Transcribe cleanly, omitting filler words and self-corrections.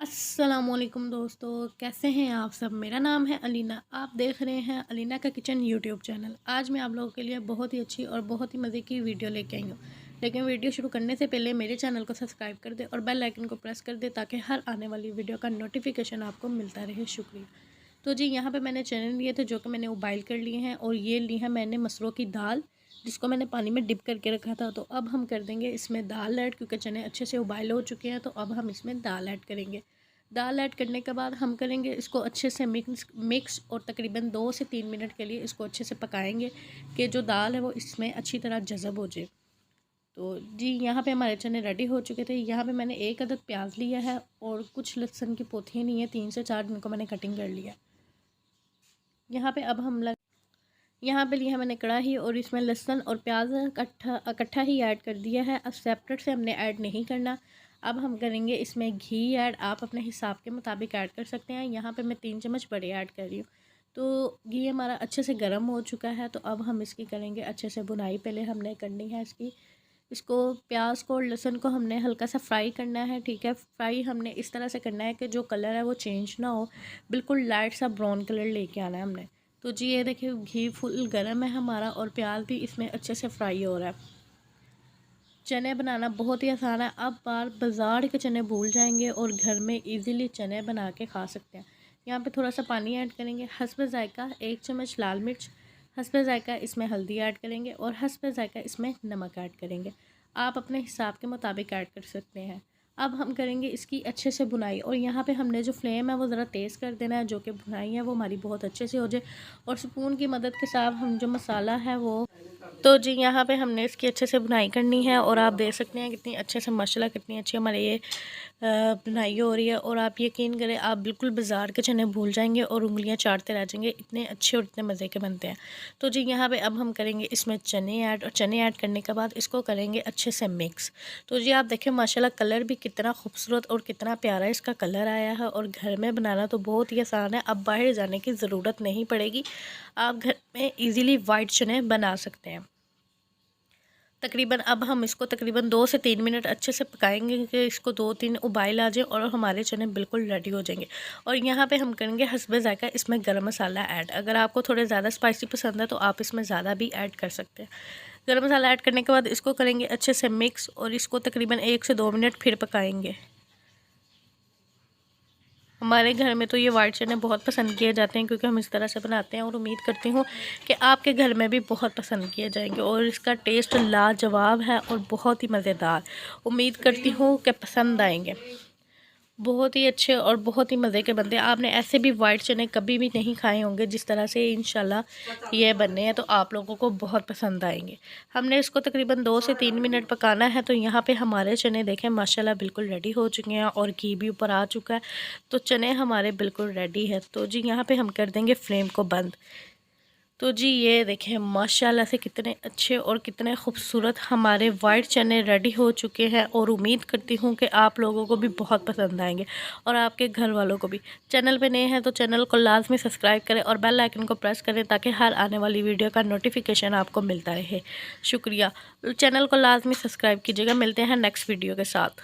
अस्सलामुअलैकुम दोस्तों, कैसे हैं आप सब। मेरा नाम है अलीना, आप देख रहे हैं अलीना का किचन यूट्यूब चैनल। आज मैं आप लोगों के लिए बहुत ही अच्छी और बहुत ही मज़े की वीडियो लेके आई हूँ। लेकिन वीडियो शुरू करने से पहले मेरे चैनल को सब्सक्राइब कर दे और बेल आइकन को प्रेस कर दे ताकि हर आने वाली वीडियो का नोटिफिकेशन आपको मिलता रहे। शुक्रिया। तो जी, यहाँ पर मैंने चने लिए थे जो कि मैंने उबाइल कर लिए हैं, और ये ली है मैंने मसरों की दाल जिसको मैंने पानी में डिप करके रखा था। तो अब हम कर देंगे इसमें दाल ऐड, क्योंकि चने अच्छे से उबाइल हो चुके हैं। तो अब हम इसमें दाल ऐड करेंगे। दाल ऐड करने के बाद हम करेंगे इसको अच्छे से मिक्स और तकरीबन 2 से 3 मिनट के लिए इसको अच्छे से पकाएंगे कि जो दाल है वो इसमें अच्छी तरह जज़ब हो जाए। तो जी, यहाँ पे हमारे चने रेडी हो चुके थे। यहाँ पे मैंने 1 अदद प्याज लिया है और कुछ लहसुन की पोथियाँ ली हैं, 3 से 4, जिनको मैंने कटिंग कर लिया। यहाँ पे अब यहाँ पे लिया मैंने कढ़ाई और इसमें लहसुन और प्याज इकट्ठा ही ऐड कर दिया है। अब सेपरेट से हमने ऐड नहीं करना। अब हम करेंगे इसमें घी ऐड, आप अपने हिसाब के मुताबिक ऐड कर सकते हैं। यहाँ पे मैं 3 चम्मच बड़े ऐड कर रही हूँ। तो घी हमारा अच्छे से गर्म हो चुका है। तो अब हम इसकी करेंगे अच्छे से बुनाई। पहले हमने करनी है इसको प्याज को और लहसुन को हमने हल्का सा फ्राई करना है। ठीक है, फ्राई हमने इस तरह से करना है कि जो कलर है वो चेंज ना हो, बिल्कुल लाइट सा ब्राउन कलर लेके आना है हमने। तो जी, ये देखिए घी फुल गर्म है हमारा और प्याज भी इसमें अच्छे से फ्राई हो रहा है। चने बनाना बहुत ही आसान है। अब बाज़ार के चने भूल जाएंगे और घर में इजीली चने बना के खा सकते हैं। यहाँ पे थोड़ा सा पानी ऐड करेंगे, हस्ब ज़ायका 1 चम्मच लाल मिर्च, हस्ब ज़ायका इसमें हल्दी ऐड करेंगे और हस्ब ज़ायका इसमें नमक ऐड करेंगे। आप अपने हिसाब के मुताबिक ऐड कर सकते हैं। अब हम करेंगे इसकी अच्छे से बुनाई, और यहाँ पे हमने जो फ्लेम है वो ज़रा तेज़ कर देना है, जो कि बुनाई है वो हमारी बहुत अच्छे से हो जाए। और स्पून की मदद के साथ हम जो मसाला है वो, तो जी यहाँ पे हमने इसकी अच्छे से बुनाई करनी है। और आप देख सकते हैं कितनी अच्छे से माशाल्लाह कितनी अच्छी हमारे ये बुनाई हो रही है। और आप यकीन करें, आप बिल्कुल बाज़ार के चने भूल जाएंगे और उंगलियां चाटते रह जाएंगे, इतने अच्छे और इतने मज़े के बनते हैं। तो जी यहाँ पे अब हम करेंगे इसमें चने ऐड, और चने ऐड करने के बाद इसको करेंगे अच्छे से मिक्स। तो जी आप देखें माशाल्लाह कलर भी कितना खूबसूरत और कितना प्यारा इसका कलर आया है। और घर में बनाना तो बहुत ही आसान है, अब बाहर जाने की ज़रूरत नहीं पड़ेगी। आप घर में ईज़िली वाइट चने बना सकते हैं। तकरीबन अब हम इसको तकरीबन 2 से 3 मिनट अच्छे से पकाएंगे कि इसको 2-3 उबाइल आ जाए और हमारे चने बिल्कुल रेडी हो जाएंगे। और यहाँ पे हम करेंगे हस्बे ज़ायका इसमें गरम मसाला ऐड। अगर आपको थोड़े ज़्यादा स्पाइसी पसंद है तो आप इसमें ज़्यादा भी ऐड कर सकते हैं। गरम मसाला ऐड करने के बाद इसको करेंगे अच्छे से मिक्स, और इसको तकरीबन 1 से 2 मिनट फिर पकाएंगे। हमारे घर में तो ये वाइट चने बहुत पसंद किए जाते हैं, क्योंकि हम इस तरह से बनाते हैं। और उम्मीद करती हूँ कि आपके घर में भी बहुत पसंद किए जाएंगे, और इसका टेस्ट लाजवाब है और बहुत ही मज़ेदार। उम्मीद करती हूँ कि पसंद आएंगे। बहुत ही अच्छे और बहुत ही मज़े के बनते हैं। आपने ऐसे भी वाइट चने कभी भी नहीं खाए होंगे जिस तरह से इंशाल्लाह ये बनने हैं, तो आप लोगों को बहुत पसंद आएंगे। हमने इसको तकरीबन 2 से 3 मिनट पकाना है। तो यहाँ पे हमारे चने देखें माशाल्लाह बिल्कुल रेडी हो चुके हैं और घी भी ऊपर आ चुका है। तो चने हमारे बिल्कुल रेडी है। तो जी यहाँ पे हम कर देंगे फ्लेम को बंद। तो जी ये देखें माशाल्लाह से कितने अच्छे और कितने खूबसूरत हमारे वाइट चने रेडी हो चुके हैं। और उम्मीद करती हूँ कि आप लोगों को भी बहुत पसंद आएंगे और आपके घर वालों को भी। चैनल पे नए हैं तो चैनल को लाजमी सब्सक्राइब करें और बेल आइकन को प्रेस करें ताकि हर आने वाली वीडियो का नोटिफिकेशन आपको मिलता रहे। शुक्रिया। चैनल को लाजमी सब्सक्राइब कीजिएगा। मिलते हैं नेक्स्ट वीडियो के साथ।